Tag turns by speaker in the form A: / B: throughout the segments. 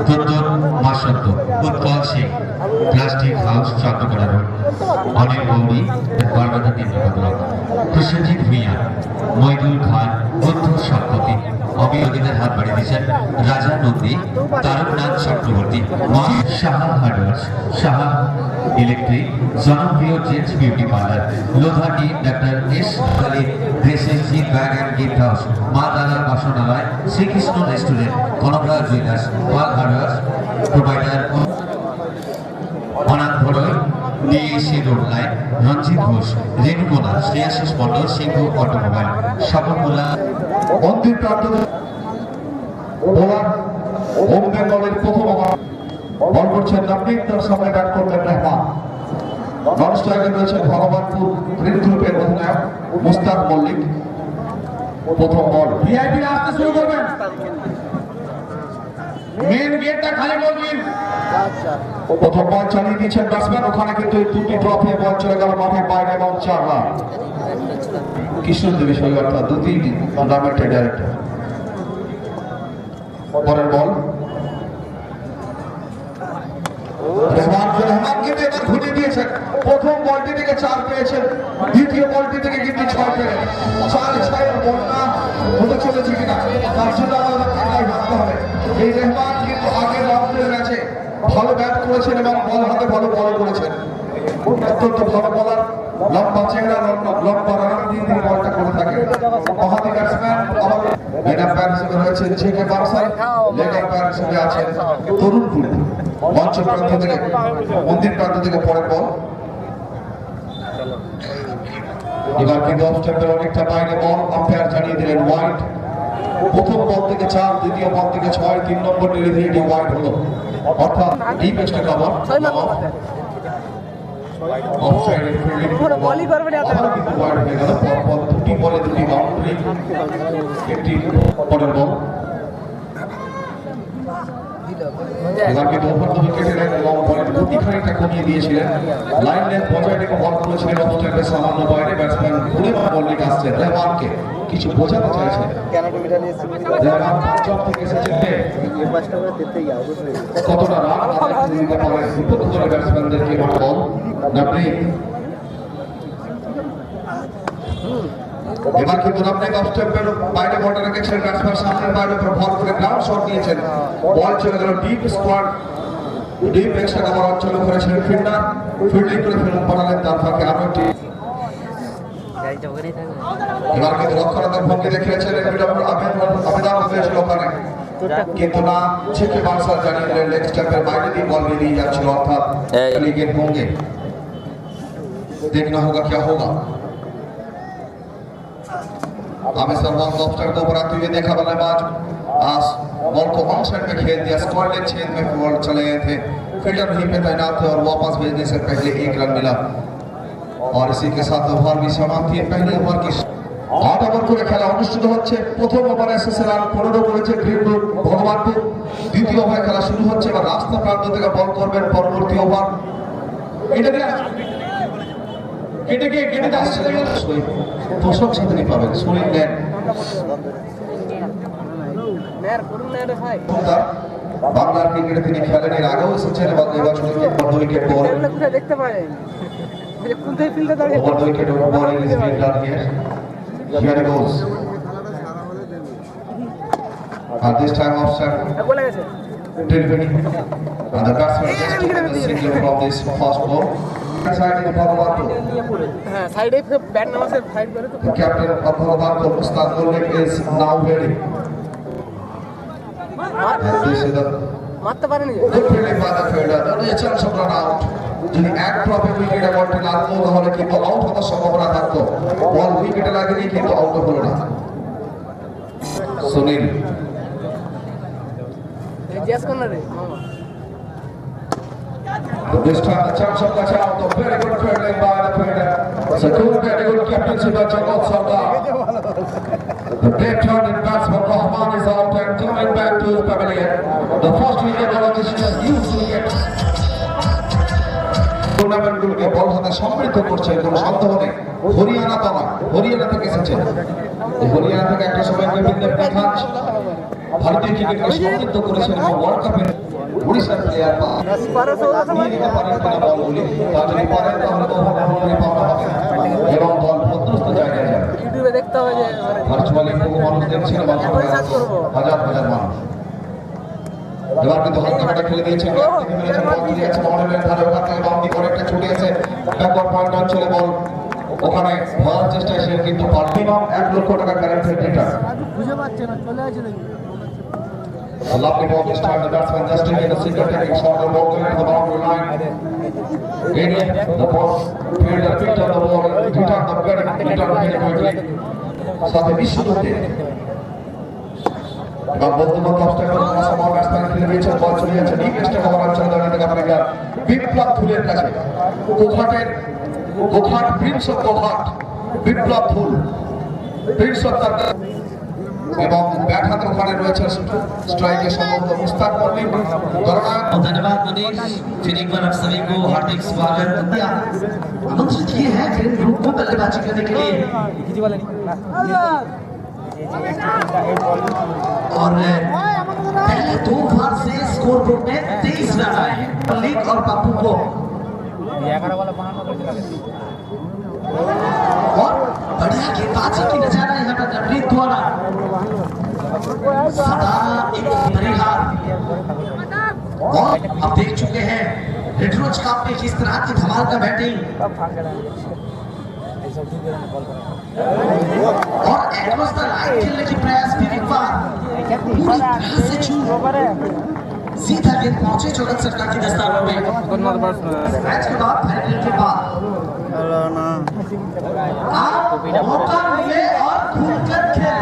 A: কুন্দন মাসন্ত, Utpal Singh, plastic house Chandrakona road, Anil Gauri, বরবাদা তিনবদলক, প্রসেনজিৎ ভূঁইয়া, মইদুল খান, বন্ধু সম্পত্তি, অভিযোগীদের হাত বাড়িয়ে দিয়েছেন রাজা নন্দী, তারকনাথ চক্রবর্তী, মা সাহা হার্ডওয়ার্স, সাহা ইলেকট্রিক, জনপ্রিয় জেন্টস বিউটি পার্লার, লোধাটি doctor S Ali dresses G bag and gift house, মা দাদার বাসনালয়, শ্রীকৃষ্ণ রেস্টুরেন্ট, কনকরা জুয়েলার্স, পাল হার্ডওয়ার্স প্রোভাইডার, অনাথ ভরয়, DAC road line, Ranjit Ghosh, রেণুকোনা, শ্রেয়াশিস মন্ডল, সিংহ অটোমোবাইল, স্বপন মোল্লা,
B: মন্দির প্রান্ত বোলার হোম বেঙ্গলের প্রথম ওভার বল করছেন নবনীত, তার সামনে ব্যাট করবেন রহমান। নন স্ট্রাইকে রয়েছেন ভগবানপুর গ্রিন গ্রুপের অধিনায়ক মুস্তাক মল্লিক। প্রথম বল ভিআইপি আসতে শুরু করবেন, মেন গেটটা খালি করবেন। প্রথম বল চালিয়ে দিয়েছেন ব্যাটসম্যান, ওখানে কিন্তু দুটি ড্রপ হয়ে বল চলে গেল মাঠের বাইরে এবং 4 রান। কিশোর দেবী সঙ্গে অর্থাৎ দুটি টুর্নামেন্টের ডাইরেক্টর। পরের বল রহমানকে এবার ঘুরিয়ে দিয়েছেন। প্রথম বলটি থেকে 4 পেয়েছেন, দ্বিতীয় বলটি থেকে কিন্তু 6 পেলেন। 4-6 বল না হতে চলেছে কিনা তার জন্য আমাদের মাথায় ভাবতে হবে। এই রহমান কিন্তু আগের রাউন্ডের ম্যাচে ভালো ব্যাট করেছেন এবং বল হাতে ভালো বল করেছেন। অত্যন্ত ভালো বলার, লম্বা চেহারা, লম্বা রান দিয়ে তিনি বলটা করে থাকেন। মহাদি ব্যাটসম্যান লেগ আম্পায়ার হিসেবে রয়েছেন জেকে বারসাল, লেগ আম্পায়ার হিসেবে আছেন তরুণ পুরী। মঞ্চ প্রান্ত থেকে, মন্দির প্রান্ত থেকে পরের বল। এবার কিন্তু অফ স্টাম্পের অনেকটা বাইরে বল, আম্পায়ার জানিয়ে দিলেন ওয়াইড। প্রথম বল থেকে 4, দ্বিতীয় বল থেকে 6, 3 নম্বর ডেলিভারি ওয়াইড হলো, অর্থাৎ ডিপ এক্সট্রা কভার। অফসাইডের ফিল্ডিং বলই করবে না, আবার কিন্তু ওয়াইড হয়ে গেল। পরপর দুটি বলে দুটি বাউন্ডারি, একটি পরের বল। এবার কিন্তু ওভার দ্য উইকেটের এবং বলের গতি খানিকটা কমিয়ে দিয়েছিলেন। লাইন লেন্থ বজায় রেখে বল করেছিলেন অফ স্টাম্পের সামান্য বাইরে। ব্যাটসম্যান ঘুরে বলটি আসছে, রহমানকে কিছু বোঝাতে চাইছেন। রহমান পাঞ্জাব থেকে এসেছেন, কতটা রান দিতে পারেন বিপক্ষ দলের ব্যাটসম্যানদেরকে। বল নবনীত, এবার কিন্তু নবনীত অফ স্টাম্পের বাইরে বলটা রেখেছেন, ব্যাটসম্যান সামনের বাইরে উপর বল করে গ্রাউন্ড শট দিয়েছেন। বল চলে গেল deep squad, deep extra cover অঞ্চলে করেছিলেন ফিল্ডার, ফিল্ডিং করে ফেরত পাঠালেন। তার ফাঁকে আরো একটি এবার কিন্তু রক্ষণাত্মক ভঙ্গি দেখিয়েছেন আবেদন হয়েছিল ওখানে, কিন্তু না ছেকে বারসাল জানিয়ে দিলেন লেগ স্টাম্পের বাইরে দিয়ে বল বেরিয়ে যাচ্ছিল, অর্থাৎ লিগের ভঙ্গে। देखना होगा क्या होगा। हमें सर्वांग लॉबस्टर को ऊपर आते हुए देखा बल्लेबाज आज बॉल को ऑन साइड में खेल दिया, स्क्वायर छेद में बॉल चले गए थे, फील्डर वहीं पे तैनात थे और वापस भेजने से पहले 1 रन मिला और इसी के साथ ओवर भी समाप्त हुई। पहले ओवर की 8 ओवर করে খেলা অনুষ্ঠিত হচ্ছে। প্রথম ওভারে এসএসএ রান 15 করেছে গ্রিন গ্রুপ ভগবানপুর। দ্বিতীয় ওভারে খেলা শুরু হচ্ছে, এবার রাস্তা প্রান্ত থেকে বল করবেন পরবর্তী ওভার। কেটে আসছে দর্শক সাথে পাবেন সুনীল নেন বাংলার ক্রিকেটে তিনি খেলেন, এর আগেও এসেছেন এবং এবার উইকেট পরে দেখতে পারেন wicket bowling is being done here. Here it goes. At this time of start delivery, and the batsman just took the single from this fast ball. Side in Bhagwanpur.
C: Side bat number side करे तो.
B: The captain of Bhagwanpur, Ustad Malik, is now ready. And this is the
C: মারতে পারেনি
B: good fielding by the fielder. There is a chance of run out. যদি এক ড্রপে উইকেটে বলটি লাগতো তাহলে কিন্তু আউট হওয়ার সম্ভাবনা থাকতো। বল উইকেটে লাগেনি কিন্তু আউট হলো না। সুনীল
C: জিজ্ঞেস কর না রে মামা।
B: This time the chance of catch out, a very good fielding by the fielder. It's a good, very good captaincy by Jagad Sardar. The dead turn in batsman Rahman is out and coming back to his pavilion. The first wicket of this is a huge wicket. টুর্নামেন্টগুলোকে বল হাতে সমৃদ্ধ করছে, কোনো সন্দেহ নেই। হরিয়ানা তো না, হরিয়ানা থেকে এসেছেন। হরিয়ানা থেকে একটা সময় ভারতীয় ক্রিকেটকে সমৃদ্ধ করেছেন এবং ওয়ার্ল্ড কাপে উড়িষ্যার প্লেয়ার নিয়ে নিতে পারেন কিনা বলগুলি, তা যদি পারেন তাহলে তো ভালোভাবে পাওয়া হবে এবং দল প্রত্যস্ত জায়গায় যাবে।
C: ইউটিউবে দেখতে হবে যে মানে
B: ভার্চুয়ালি বহু মানুষ দেখছিল, হাজার হাজার মানুষ। এবার কিন্তু হাত কাটা খেলে দিয়েছে, বল চলে যাচ্ছে মহলের ধারে, ওখান থেকে বাম দিকে অনেকটা ছুটে এসে ব্যাকওয়ার্ড পয়েন্ট অঞ্চলে বল ওখানে হওয়ার চেষ্টায় সে কিন্তু মিনিমাম 1 লক্ষ টাকা গ্যারান্টেড রিটার্ন।
C: বুঝে পাচ্ছে না, চলে আসে নাকি
B: A lovely ball this time, the batsman just taking a single taking shot, the ball going to the boundary line. Again, the ball fielder picked up the ball and returned very quickly. সাথে বিশ্বযুদ্ধে এবং বন্ধুবান্ধব অবস্থায় সময় batsman খেলে দিয়েছেন, বল চলে যাচ্ছে নিকৃষ্ট খবর অঞ্চলে দাঁড়িয়ে থেকে আফ্রিকার বিপ্লব ফুলের কাছে। Goghat Prince of Goghat Biplab full Prince of তার এবং ব্যাট হাতে ওখানে রয়েছে স্ট্রাইকে সম্ভবত মুস্তাক মল্লিক।
A: धन्यवाद मनीष। फिर एक बार आप सभी को हार्दिक स्वागत आमंत्रित किए हैं ग्रीन ग्रुप को बल्लेबाजी करने के लिए। और पहले 2 ओवर से स्कोर बोर्ड में 23 रन आए हैं मल्लिक और पप्पू को। और बढ़िया गेंदबाजी की नजारा यहाँ पर नवनीत द्वारा सदा एक परिहार। और अब देख चुके हैं रेडरोज कप में किस तरह की धमाल का बैटिंग और एक्रॉस द लाइन खेलने की प्रयास फिर एक बार पूरी तरह से छू सीधा गेंद पहुंचे जगत सरकार की दस्तारों में। मैच के बाद फाइनल के बाद आप मौका मिले और खुलकर खेलें।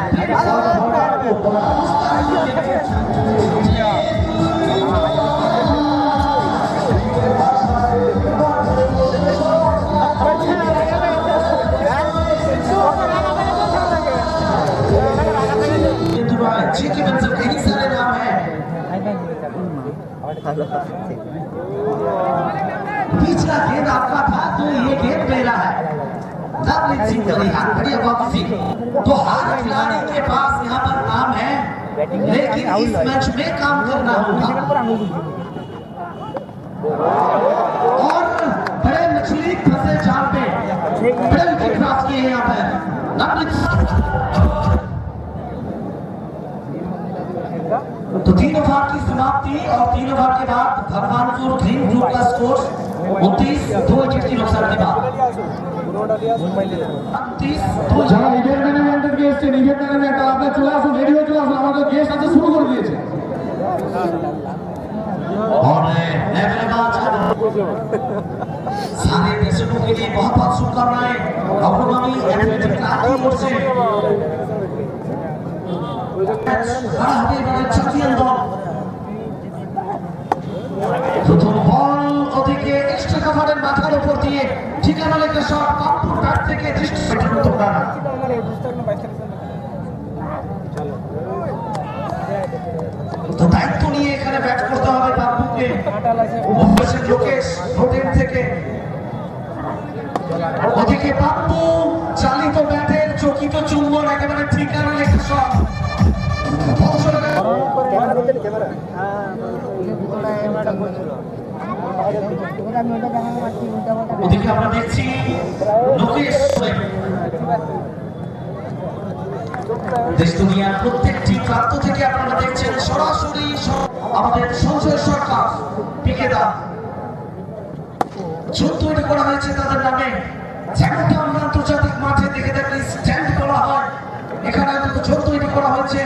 A: जी की मंजिल कई सारे नाम हैं। पिछला गेंद आपका था तो ये गेंद मेरा है। नवनीत सिंह परिहार बढ़िया वापसी। तो हर खिलाड़ी के पास यहाँ पर नाम है, लेकिन इस मैच में काम करना होगा। और बड़े मछली फंसे जाल पे बड़े विकेट प्राप्त किए हैं यहाँ पर नवनीत। तो 3 ओवर की समाप्ति और 3 ओवर के बाद भगवानपुर ग्रीन ग्रुप का स्कोर 29-2 विकेट की नुकसान के बाद 29-2।
B: যারা ইভেন্ট ম্যানেজমেন্টের গেস্ট ইভেন্ট ম্যানেজমেন্ট আপনারা চলে আসুন, রেডি হয়ে চলে আসুন, আমাদের গেস্ট আছে শুরু করে দিয়েছে।
A: और नेवलेबाज सारे दर्शकों के लिए बहुत बहुत शुभकामनाएं अब्दुल एथलेटिक क्लब की ओर से। প্রথম বল ওদিকে এক্সট্রা কভারের মাথার উপর দিয়ে ঠিকানা লেখা শট পাপ্পুর ব্যাট থেকে দৃষ্টি তো দায়িত্ব নিয়ে এখানে ব্যাট করতে হবে পাপ্পুকে। লোকেশ হোটেল থেকে ওদিকে পাপ্পু চালিত ব্যাটের চকিত চুম্বন একেবারে ঠিকানা লেখা শট। ওদিকে আমরা দেখছি লোকেশ দেশ দুনিয়ার প্রত্যেকটি প্রান্ত থেকে আপনারা দেখছেন সরাসরি আমাদের সঞ্জয় সরকার পিকেদা জোট তৈরি করা হয়েছে তাদের নামে। যেমনটা আমরা আন্তর্জাতিক মাঠে দেখে থাকি স্ট্যান্ড করা হয়, এখানে কিন্তু জোট তৈরি করা হয়েছে।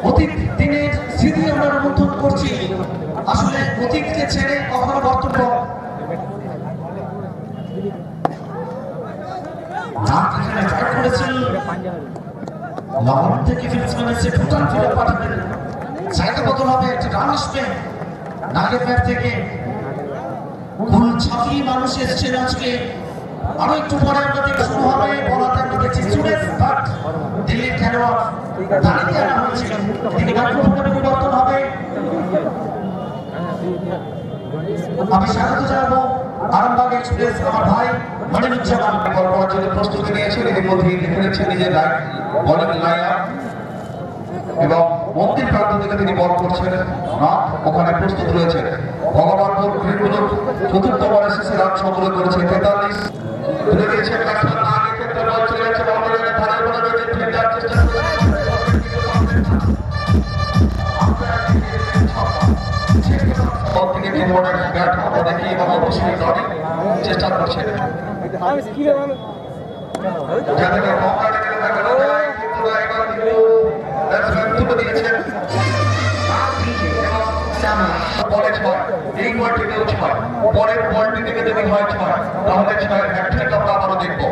A: অতীত দিনের স্মৃতি আমরা রোমন্থন করছি। আসলে অতীতকে ছেড়ে কখনো বর্তমান লাহোর থেকে ব্যাটসম্যান এসে ভুটান ফিরে পাঠাবেন, জায়গা বদল হবে, একটা রান আসবে নাগের ব্যাট থেকে। ফুল ছাপিয়ে মানুষ এসেছেন আজকে। আরো একটু পরে আমরা দেখে শুরু হবে বলাতে আমরা দেখছি সুরেশ ভাট দিল্লির খেলোয়াড় দাঁড়িয়ে আনা হয়েছে। তিনি মাইক্রোফোনে পরিবর্তন হবে। আমি স্বাগত জানাবো আরামবাগ এক্সপ্রেস আমার ভাই মনিরুজ্জামান।
B: বল করার জন্য প্রস্তুতি নিয়েছেন, এর মধ্যে লিখে রেখেছেন নিজের বলিং লাইন এবং মন্দির প্রান্ত থেকে তিনি বল করছেন। ওখানে প্রস্তুত রয়েছে। ভগবানপুর গ্রিনগুলো চতুর্থ ওভারে শেষে রান সংগ্রহ করেছে 43। তুলে দিয়েছে ব্যাটসম্যান না আগে ক্ষেত্রে বল চলে যাচ্ছে বাউন্ডারির ধারে বলে রয়েছে ফিল্ডার চেষ্টা বল থেকে কিবোর্ডের ব্যাট আমরা দেখি এবং অবশ্যই দলে চেষ্টা করছে
C: আমি স্কিলে মানে
B: যাতে করে বাউন্ডারি থেকে দেখা যায় কিন্তু এবার কিন্তু ব্যাটসম্যান তুলে দিয়েছেন বলে 6 এই বলটিতেও 6 পরের বলটি থেকে যদি হয় 6 তাহলে 6 হ্যাট্রিক আমরা আবারও দেখবো।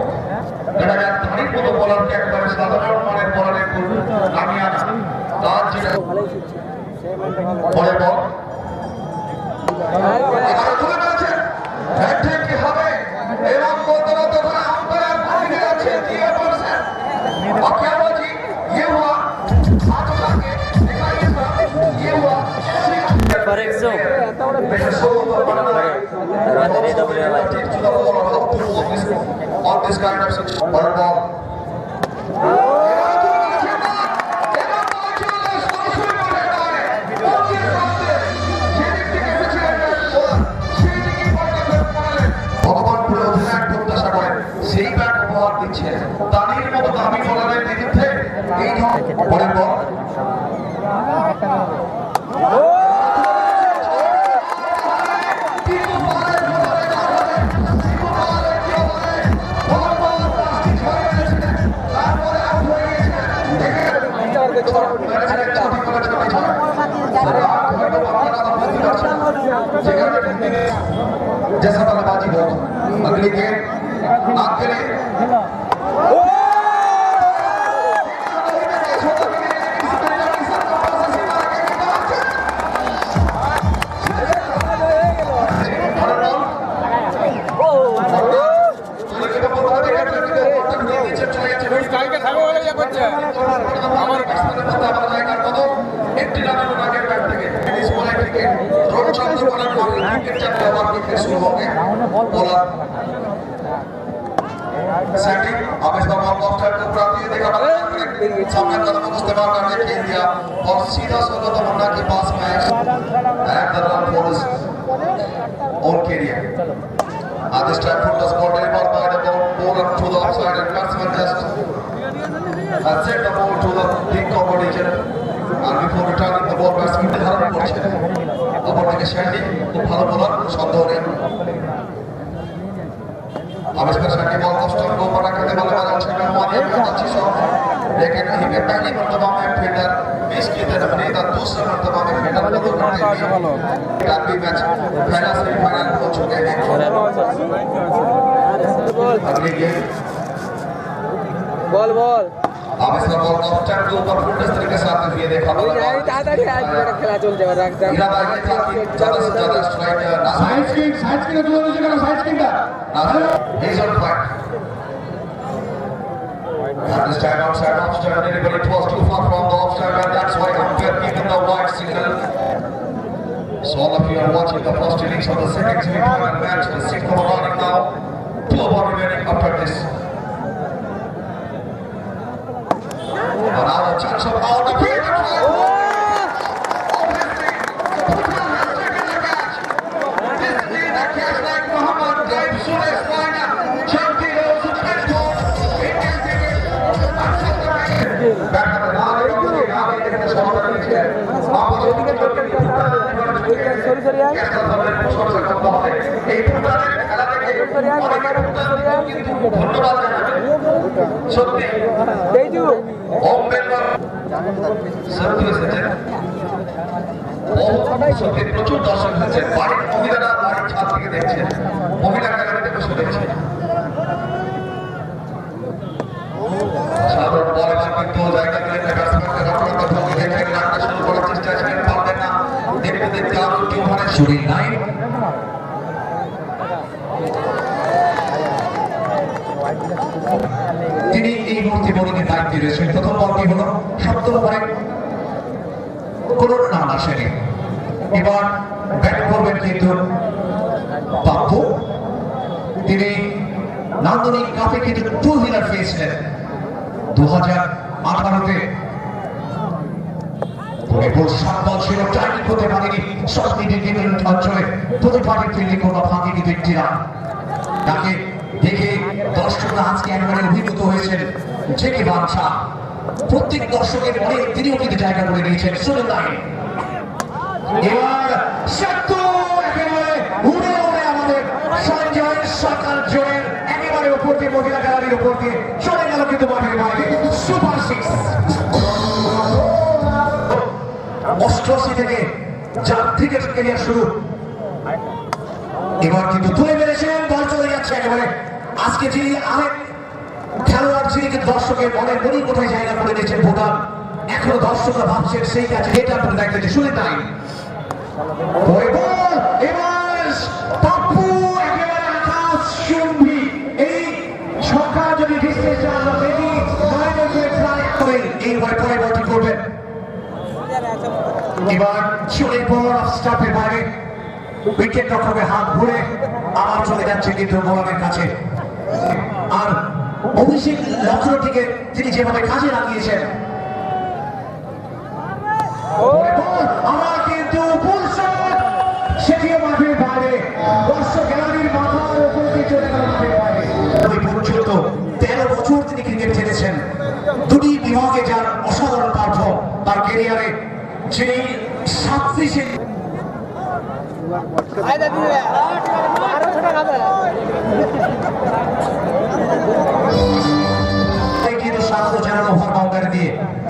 B: দেখা যায় ধারির মতো বলারকে একবারে সাধারণ মানের বলারে নামিয়ে আনা তার যেটা পরের বল এবারে তুলে নিয়েছেন হ্যাট্রিক কি হবে এবং বলতে বলতে ওখানে আম্পায়ার ভেঙে যাচ্ছে দিয়ে বলছেন और क्या हुआ जी ये हुआ हाथ उठा के दिखाइए सर ये हुआ
D: For example,
B: on this kind of situation. Ball. ভগবানপুরে অধিনায়ক প্রত্যাশা করেন সেই ব্যাট উপহার দিচ্ছে তাদের মতো দামি বলারের বিরুদ্ধে এই পরের বল जैसा बल्लेबाजी हो अगली गेम आपके लिए একটি রানের আগের ব্যাট থেকে স্কোয়ার ক্রিকেট রণচন্দ্র বলার ক্রিকেট চারটে ওভার ক্রিকেট শুরু হবে বলার सेटिंग अब इस बार ऑफ साइड को प्राप्त ये देखा सामने कदम इस्तेमाल करके खेल दिया और सीधा सोलो तमन्ना के पास match at the run for own career at this time put the spot in ball by the ball to the offside and batsman just set the ball to the big competition and before returning the ball batsman ধারণ করছে অপরদিকে শ্যান্ডি খুব ভালো bowler সন্দেহ নেই अब इसका Shandy ball को स्टंप को ऊपर रखते बल्ले बाज अच्छे में हुआ एक अच्छी शॉट लेकिन नहीं में पहली मर्तबा में फील्डर मिस की तरफ नहीं था दूसरी मर्तबा में फील्डर को करते हुए काफी मैच पहला सेमीफाइनल हो चुके हैं अगली गेम
C: বল বল
B: अब इसका बॉल को स्टंप के ऊपर फुल तरीके से आते हुए देखा
C: তাড়াতাড়ি আসবে খেলা চলছে রাখতে
B: इरादा ये था कि ज्यादा से ज्यादा स्ट्राइक ना
E: সাইড স্কিন তুলে দিয়েছে কেন সাইড স্কিনটা
B: he's on track and this time outside offside but it was too far from the offside and that's why umpire given the white signal so all of you are watching the first innings of the second semi-final match the sixth over running now 2 over remaining after this and now a chance of out the field সত্যি
C: এইটু
B: সত্যি প্রচুর দর্শক হচ্ছে বাড়ির মহিলারা বাড়ির ছাদ থেকে দেখছে মহিলা গ্যালারিতে বসে দেখছে সাধারণ বলে কিন্তু জায়গা দিলে ব্যাটসম্যানকে রক্ষা করতে দেখে রানটা শুরু করার চেষ্টা ছিলেন পারলেন না দেখতে দেখতে আরো 2 ওভারে
A: শুরু লাইন তিনি এই মুহূর্তে বোলিংয়ের দায়িত্বে রয়েছেন প্রথম বলটি হলো সপ্তম ওভারে কোনো রান আসেনি এবার ব্যাট করবেন কিন্তু বাপ্পু তিনি নান্দনিক কাপে কিন্তু 2 হুইলার পেয়েছিলেন 2018-তে
B: এরপর 7 বল ছিল টাইমিং করতে পারেনি সব বিভিন্ন অঞ্চলে প্রতিবারের ফিল্ডিং কোনো ফাঁকি কিন্তু একটি রান তাকে দেখে দর্শকরা আজকে একেবারে অভিভূত হয়েছেন জেকে বাদশা প্রত্যেক দর্শকের মনে তিনিও কিন্তু জায়গা করে নিয়েছেন সুনীল লাইন এবার সত্য একেবারে উড়ে উড়ে আমাদের সঞ্জয় সরকার জয়ের একেবারে উপর দিয়ে মহিলা গ্যালারির উপর দিয়ে চলে গেল কিন্তু মাঠের বাইরে সুপার সিক্স 88 থেকে যার ক্রিকেট ক্যারিয়ার শুরু এবার কিন্তু তুলে মেরেছেন বল চলে যাচ্ছে একেবারে আজকে যিনি আরেক খেলোয়াড় যিনি কিন্তু দর্শকের মনের মনি কোথায় জায়গা করে নিয়েছেন ভুটান এখনো দর্শকরা ভাবছেন সেই কাছে এটা আপনারা দেখতে শুনে তাই এবার পাপ্পু একেবারে আকাশ চুম্বি এই ছক্কা যদি ডিস্টেন্স আমরা দেখি এইবার পরে বলটি করবেন এবার চলে পর স্টাফের বাইরে উইকেট রক্ষকের হাত ঘুরে আবার চলে যাচ্ছে কিন্তু বোলারের কাছে আর অভিষেক লক্ষ্যটিকে তিনি যেভাবে কাজে লাগিয়েছেন আমার কিন্তু সেটিও মাঠের বাইরে দর্শক গ্যালারির মাথার উপর দিয়ে চলে গেল মাঠের বাইরে ওই পর্যন্ত 13 বছর তিনি ক্রিকেট খেলেছেন দুটি বিভাগে যার অসাধারণ পারফর্ম তার ক্যারিয়ারে যিনি 37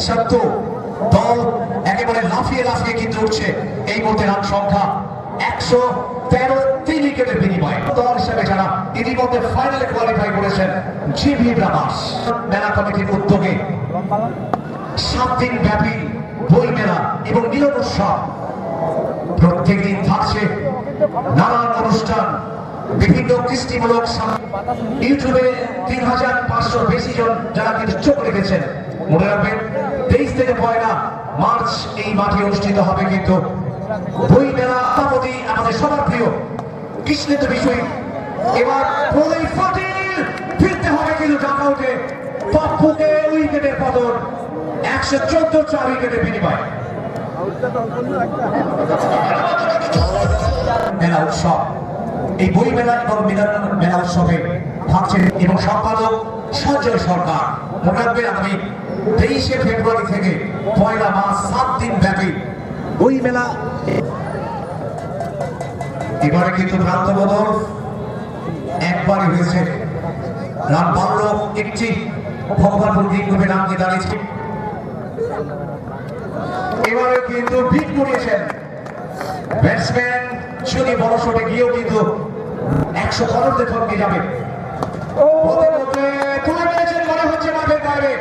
B: সত্য দল একেবারে লাফিয়ে লাফিয়ে কিন্তু উঠছে এই মুহূর্তে রান সংখ্যা 113 3 উইকেটের বিনিময়ে দল হিসেবে যারা ইতিমধ্যে ফাইনালে কোয়ালিফাই করেছেন জিবি ব্রাদার্স মেলা কমিটির উদ্যোগে 7 দিন ব্যাপী বই মেলা এবং মিলন উৎসব প্রত্যেক দিন থাকছে নানান অনুষ্ঠান বিভিন্ন কৃষ্টিমূলক ইউটিউবে 3500 বেশি জন যারা কিন্তু চোখ রেখেছেন মনে রাখবেন 23 থেকে 1 মার্চ এই মাঠে অনুষ্ঠিত হবে কিন্তু বই মেলা সভাপতি আমাদের সবার প্রিয় কৃষ্ণেন্দু বিষয় এবার বই ফাটিল ফিরতে হবে কিন্তু ডাকআউটে পাপ্পুকে উইকেটের পতন 114 4 উইকেটের বিনিময়ে মেলা উৎসব এই বই মেলা এবং মেলা উৎসবে থাকছেন এবং সম্পাদক সঞ্জয় সরকার মনে রাখবেন আগামী 23 ফেব্রুয়ারি থেকে 1 মার্চ 7 দিন ব্যাপী বই মেলা এবারে কিন্তু প্রান্ত বদল একবারই হয়েছে রান বাড়ল একটি ভগবানপুর গ্রুপে নাম দিয়ে দাঁড়িয়েছে এবারে কিন্তু বিট করিয়েছেন ব্যাটসম্যান যদি বড় শটে গিয়েও কিন্তু 115 থমকে যাবে তুলে মেরেছেন মনে হচ্ছে মাঠের বাইরে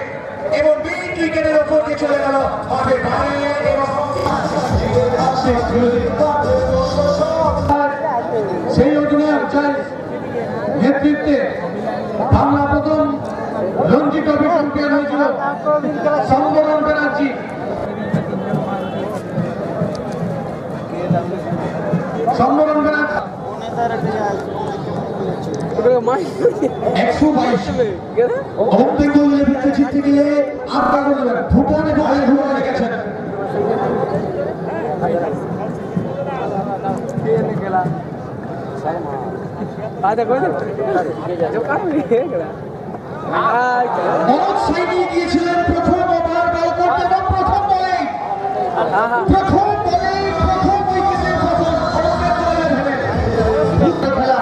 B: এবং বিট উইকেটের ওপর দিয়ে চলে গেল মাঠের বাইরে এবং
E: সেই অধিনায়ক নেতৃত্বে বাংলা প্রথম রঞ্জি ট্রফি চ্যাম্পিয়ন হয়েছিল সম্বরণ ব্যানার্জি সম্বরণ ব্যানার্জি 122 জিততে গিয়ে ভুটানে ভুটানে রেখেছেন অনেক সাইডে গিয়েছিলেন প্রথম ওভার বল করতে এবং প্রথম বলে প্রথম উইকেটের পতন অনেক দলে খেলা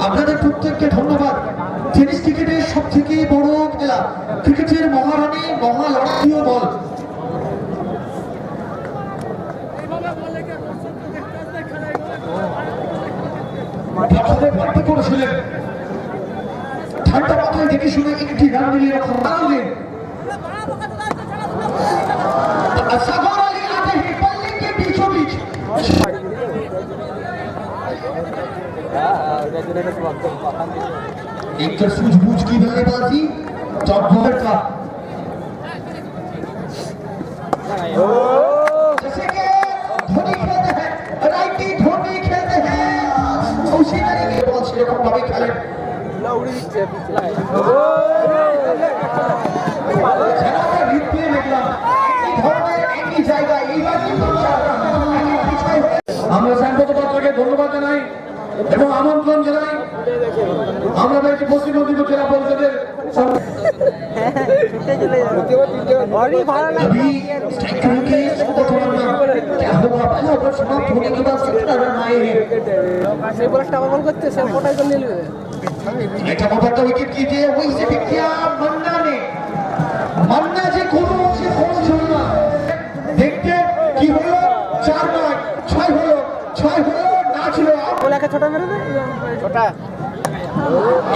E: আপনাদের প্রত্যেককে ধন্যবাদ টেনিস ক্রিকেটের সব থেকে বড় খেলা ক্রিকেটের মহারানী মহালড়াইও বল করেছিলেন ঠান্ডা মাথায় দেখে শুনে একটি রান মিলিয়ে দিন एक सूझबूझ की बल्लेबाजी टॉप बॉलर का जैसे कि धोनी खेलते हैं राइटी धोनी खेलते हैं उसी तरीके बॉल से भावे खेलें
C: পিছে
E: যেন আমরা রিপ্লে দেখলাম এই ধরনের একই জায়গায় এইবার কিন্তু আমরা শ্যামপদ পাত্রকে ধন্যবাদ জানাই এবং আমন্ত্রণ জানাই। আমরা পেয়েছি পশ্চিম মেদিনীপুর জেলা পরিষদের
C: अभी भाड़ा
E: अभी स्ट्राइकर के थोड़ा क्या होगा पहले ओवर समाप्त होने के बाद 17 रन आए हैं।
C: সেই বলটা আবার বল করতে সে কোটাই করে নিল
E: এটা মোটা উইকেট कीजिए वही से भी किया मन्ना যে কোনো অংশে ফোন ছিল না। দেখতে কি হলো 4 নয় 6 হলো 6 হলো না ছিল
C: बोला छोटा मेरे में छोटा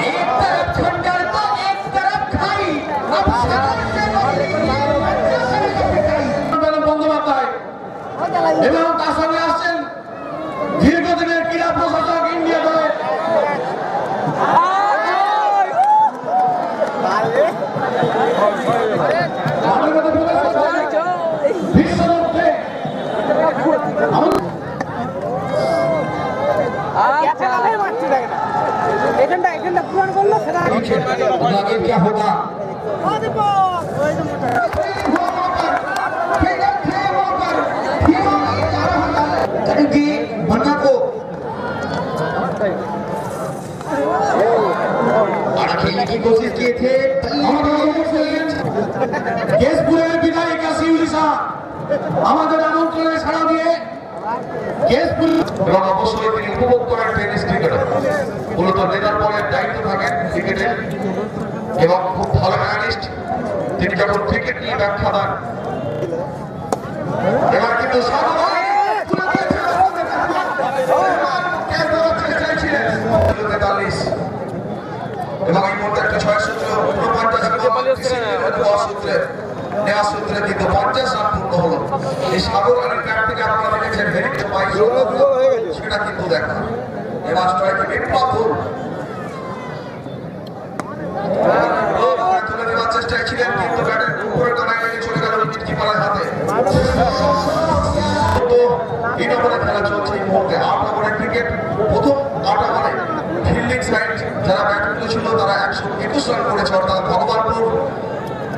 E: एक तरफ खंडर तो एक तरफ खाई अब सागर से বন্দ্যোপাধ্যায় এবং তার সঙ্গে আসছেন দীর্ঘদিনের ক্রীড়া প্রশাসক ইন্ডিয়া দলের বিশ্বরূপে
C: এখানটা পুরান করলো সেটা
E: आगे क्या होगा करेंगे मन्ना को और खेलने की कोशिश किए थे কেশপুরের বিধায়ক কাশিউলি শাহ আমাদের আমন্ত্রণে সাড়া দিয়ে কেশপুর
B: এবং অবশ্যই তিনি উপভোগ করেন টেনিস ক্রিকেটে মূলত নেতার পরের দায়িত্ব থাকেন ক্রিকেটে এবং খুব ভালো অ্যানালিস্ট। তিনি যখন ক্রিকেট নিয়ে ব্যাখ্যা দেন এবার কিন্তু এবং এই মুহূর্তে একটা 6 সূত্র 49 সূত্রে নেওয়া সূত্রে কিন্তু 50 রান পূর্ণ হলো। এই সাগর রানের ক্যাপ থেকে আপনারা দেখেছেন হেরিটেজ পাই সেটা কিন্তু দেখা এবার স্ট্রাইকে বিপ্লবপুর তুলে দেওয়ার চেষ্টায় ছিলেন কিন্তু ব্যাটের উপরে টানায় লেগে চলে গেল উইকেট কিপারের হাতে। তো এই নম্বরে খেলা চলছে এই মুহূর্তে 8 ওভারের ক্রিকেট। প্রথম 8 ওভারে ফিল্ডিং সাইড যারা ব্যাট করেছিল তারা 121 রান করেছে অর্থাৎ ভগবানপুর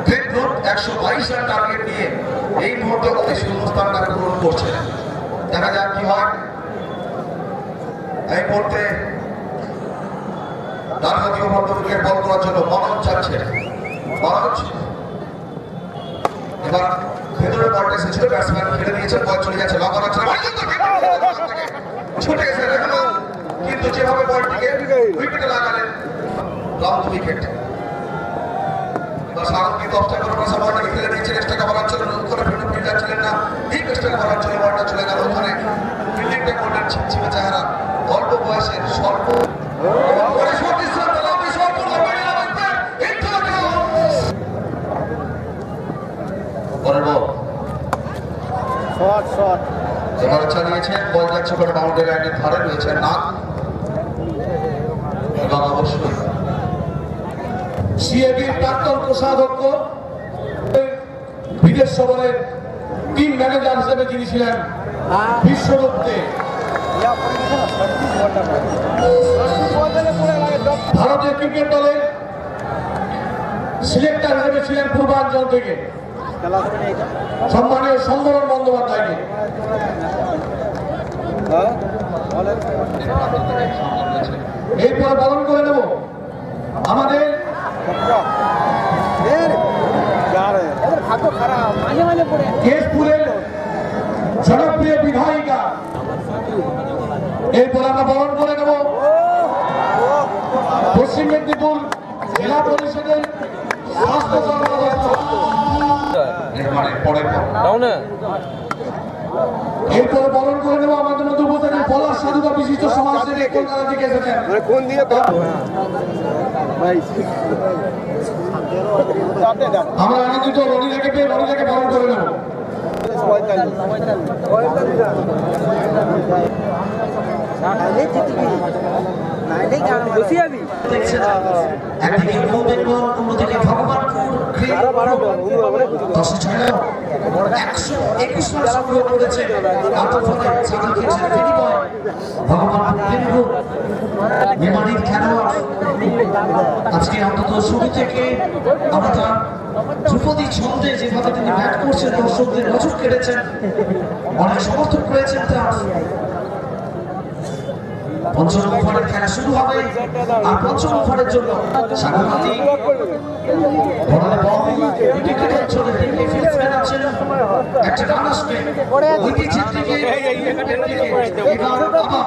B: গ্রেট রুট 122 রান টার্গেট নিয়ে এই মুহূর্তে এই শূন্যস্থানটা পূরণ করছে। দেখা যাক কি হয়। এই মুহূর্তে ডানহাতি ওভার উইকেট বল করার জন্য মনোজ যাচ্ছে। মনোজ এবার ভেতরে বলটা এসেছিল, ব্যাটসম্যান খেলে দিয়েছেন, বল চলে যাচ্ছে লঙ্কা মারছে ছুটে গেছে রেখা, কিন্তু যেভাবে বলটিকে উইকেটে লাগালেন লং উইকেট। এবার সাগর কিন্তু অবস্থায় করে পাশে বলটাকে খেলে দিয়েছেন, এক্সট্রা কভার ছিল করে ফিল্ড যাচ্ছিলেন না, ঠিক এক্সট্রা কভার ছিল, বলটা চলে গেল ওখানে। ফিল্ডিংটা করলেন ছিমছিমে চেহারা, অল্প বয়সের স্বল্প এবার চালিয়েছেন, বল যাচ্ছে করে বাউন্ডারি লাইনের ধারে রয়েছে নাক এবং অবশ্যই
E: সিএবির প্রাক্তন কোষাধ্যক্ষ বিদেশ সফরের টিম ম্যানেজার হিসেবে যিনি ছিলেন বিশ্বরূপ দে, ভারতীয় ক্রিকেট দলের সিলেক্টর হিসেবে ছিলেন পূর্বাঞ্চল থেকে সম্মানীয় সম্বরণ বন্দ্যোপাধ্যায়কে। এরপর পালন করে নেব আমাদের
C: মাঝে মাঝে পড়ে
E: কেশপুরের জনপ্রিয় বিধায়িকা। এরপর আমরা পালন করে নেব পশ্চিম মেদিনীপুর জেলা পরিষদের স্বাস্থ্য কর্মকর্তা। এরপর বরণ করে নেব আমাদের মধ্যে উপস্থিত পলাশ সাধুকা বিশিষ্ট সমাজসেবী কলকাতা থেকে এসেছেন।
C: কোন দিয়ে
E: আমরা আনন্দিত রনিদাকে পেয়ে রনিদাকে বরণ করে নেব।
C: বসি যাবি
E: দেখছেন একদিকে নিউ বেঙ্গল, অন্যদিকে ভগবানপুর দশে ছয় 121 রান সংগ্রহ করেছে আন্তর্জাতিক সাকিব খেলছেন ফিনি বয় ভগবানপুর বেঙ্গল মেমারির খেলোয়াড়। আজকে অন্তত শুরু থেকে আমরা তার ধ্রুপদী ছন্দে যেভাবে তিনি ব্যাট করছেন দর্শকদের নজর কেড়েছেন, অনেক সমর্থক রয়েছেন তার। পঞ্চম ওভারের খেলা শুরু হবে আর পঞ্চম ওভারের জন্য সাগরমাতি বড় বল উইকেটের অঞ্চলে দিকে ফিল্ডসম্যান আছেন, একটা রান আসবে ওই পিচের দিকে। এবার আবার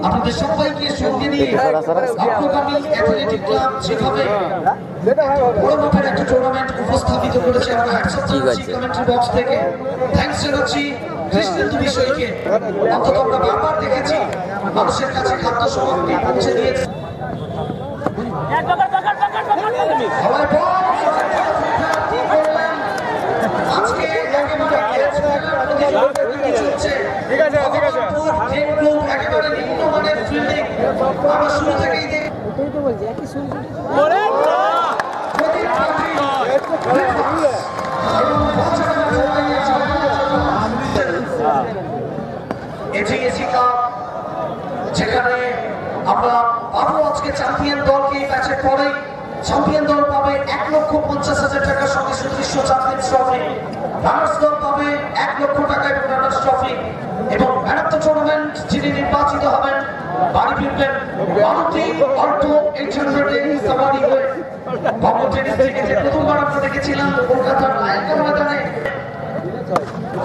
E: আপনাদের সবাইকে সঙ্গে নিয়ে অগ্রগামী অ্যাথলেটিক ক্লাব যেভাবে বড় মাপের একটা টুর্নামেন্ট উপস্থাপিত করেছে, আমরা হ্যাটস অফ জানাচ্ছি কমেন্ট্রি বক্স থেকে। থ্যাঙ্কস জানাচ্ছি কৃষ্ণেন্দু বিষয়কে। অন্তত আমরা বারবার দেখেছি মানুষের কাছে খাদ্য সামগ্রী পৌঁছে দিয়েছে। সবাই বল! আজকে একেবারে চলছে। একেবারে নিম্নমানের ফিল্ডিং আমরা শুরু থেকেই দেখি।
C: তুই তো বলছি একই শুনছি
E: এটিএসি কাপ যেখানে আমরা পাবো আজকে চ্যাম্পিয়ন দলকে এই ম্যাচের পরেই চ্যাম্পিয়ন দল পাবে 1,50,000 টাকার সঙ্গে সুদৃশ্য চ্যাম্পিয়ন্স ট্রফি, রানার্স দল পাবে 1 লক্ষ টাকা এবং রানার্স ট্রফি, এবং ম্যান অফ দ্য টুর্নামেন্ট যিনি নির্বাচিত হবেন বাড়ি ফিরবেন মারুতি অল্টো 800 সাবারি হয়ে। বঙ্গ টেনিস থেকে যে প্রথমবার আমরা দেখেছিলাম কলকাতার লায়ন ময়দানে,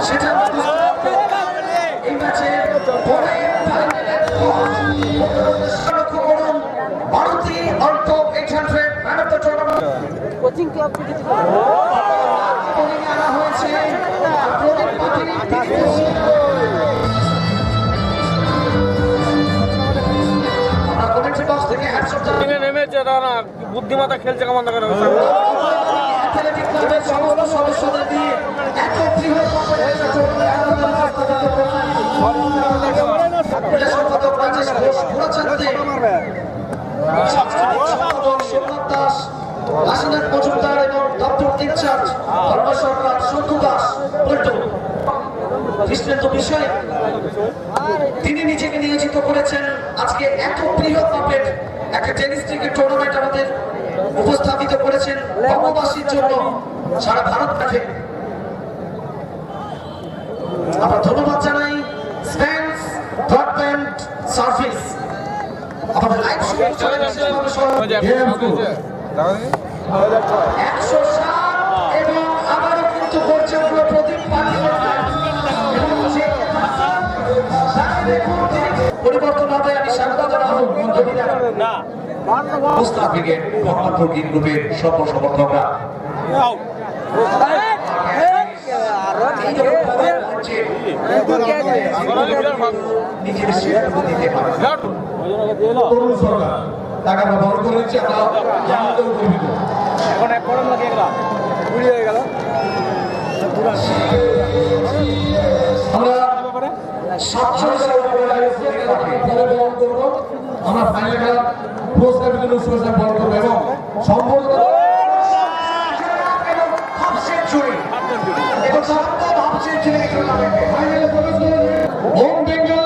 E: সেটা এই ম্যাচে পরে লক্ষ্য করুন Maruti Alto 800 man of the tournament
C: coaching club থেকে
E: বোলিংয়ে আনা হয়েছে প্রদীপ পাতিল। আমরা কমেন্ট্রি বক্স থেকে হ্যাটস অফ
D: নেমেছে তারা বুদ্ধিমত্তা খেলছে কেমন দেখা
E: অ্যাথলেটিক ক্লাবের সমস্ত সদস্যদের দিয়ে এত বৃহৎ মাপের একটা টুর্নামেন্ট সম্পাদক রাজেশ ঘোষ ঘোড়াচাঁদে, সাংস্কৃতিক সম্পাদক সোমনাথ দাস, কাশীনাথ মজুমদার এবং দপ্তর ইনচার্জ ধর্ম সরকার, সন্তু দাস, পল্টু কৃষ্ণেন্দু বিষয় তিনি নিজেকে নিয়োজিত করেছেন আজকে এত বৃহৎ মাপের একটা টেনিস ক্রিকেট টুর্নামেন্ট আমাদের উপস্থাপিত করেছেন বঙ্গবাসীর জন্য সারা ভারত থেকে। আমরা ধন্যবাদ জানাই স্প্যান্স ব্রডব্যান্ড সার্ভিস আমাদের লাইভ শুটিং চলে যাচ্ছে 107 এবং আবারও কিন্তু করছে হলো প্রদীপ পাতিল পরিবর্তন হবে। আমি স্বাগত জানাবো মুস্তাক ব্রিগেড ভগবানপুর গ্রিন গ্রুপের সর্ব সমর্থকরা। নিজের সিদ্ধান্ত নিতে পারে
B: তরুণ সরকার তাকে আমরা বড় করে দিচ্ছি, আমরা জানাতেও গর্বিত।
D: এখন এক করম লাগে এগুলা পুরি হয়ে গেল
B: আমরা 47 সাল আমরা ফাইনাল খেলা পুরস্কারের জন্য শুভেচ্ছা বড় করবো এবং সম্পূর্ণ
E: হাফ সেঞ্চুরি এবং সম্ভব হাফ সেঞ্চুরি টুর্নামেন্টে ফাইনালে প্রবেশ করেছে
B: হোম বেঙ্গল